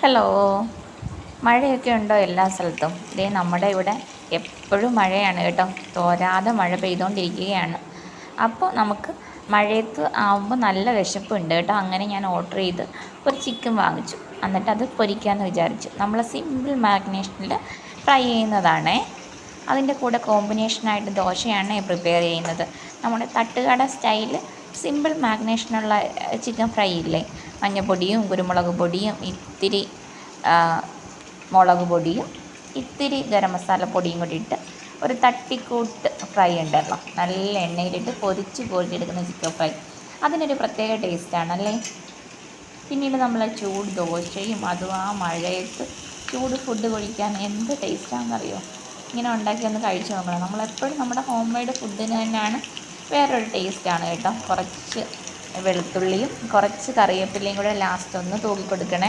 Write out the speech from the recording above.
Hello. മഴയൊക്കെ ഉണ്ടോ എല്ലാ സ്ഥലത്തും? ഇതേ നമ്മുടെ ഇവിടെ എപ്പോഴും മഴയാണ് കേട്ടോ, തോരാതെ മഴ പെയ്തുകൊണ്ടിരിക്കുകയാണ്. അപ്പോൾ നമുക്ക് മഴയത്ത് ആവുമ്പോൾ നല്ല വിശപ്പുണ്ട് കേട്ടോ. അങ്ങനെ ഞാൻ ഓർഡർ ചെയ്ത് ഒരു ചിക്കൻ വാങ്ങിച്ചു. എന്നിട്ട് അത് പൊരിക്കാമെന്ന് വിചാരിച്ചു. നമ്മൾ സിമ്പിൾ മാഗ്നേഷനിൽ ഫ്രൈ ചെയ്യുന്നതാണേ. അതിൻ്റെ കൂടെ കോമ്പിനേഷനായിട്ട് ദോശയാണ് പ്രിപ്പയർ ചെയ്യുന്നത്. നമ്മുടെ തട്ടുകട സ്റ്റൈൽ സിമ്പിൾ മാഗ്നേഷനുള്ള ചിക്കൻ ഫ്രൈ ഇല്ലേ, മഞ്ഞൾപ്പൊടിയും കുരുമുളക് പൊടിയും ഇത്തിരി മുളക് പൊടിയും ഇത്തിരി ഗരം മസാല പൊടിയും കൂടി ഇട്ട് ഒരു തട്ടിക്കൂട്ട് ഫ്രൈ ഉണ്ടല്ലോ, നല്ല എണ്ണയിലിട്ട് പൊരിച്ചെടുക്കുന്ന ചിക്കൻ ഫ്രൈ, അതിനൊരു പ്രത്യേക ടേസ്റ്റാണല്ലേ. പിന്നീട് നമ്മൾ ചൂട് ദോശയും അതും ആ മഴയത്ത് ചൂട് ഫുഡ് കഴിക്കാൻ എന്ത് ടേസ്റ്റാണെന്നറിയോ. ഇങ്ങനെ ഉണ്ടാക്കി ഒന്ന് കഴിച്ചു നോക്കണം. നമ്മളെപ്പോഴും നമ്മുടെ ഹോം മെയ്ഡ് ഫുഡിന് തന്നെയാണ് വേറൊരു ടേസ്റ്റാണ് കേട്ടോ. കുറച്ച് വെളുത്തുള്ളിയും കുറച്ച് കറിവേപ്പിലയും കൂടെ ലാസ്റ്റ് ഒന്ന് തൂക്കി കൊടുക്കണേ.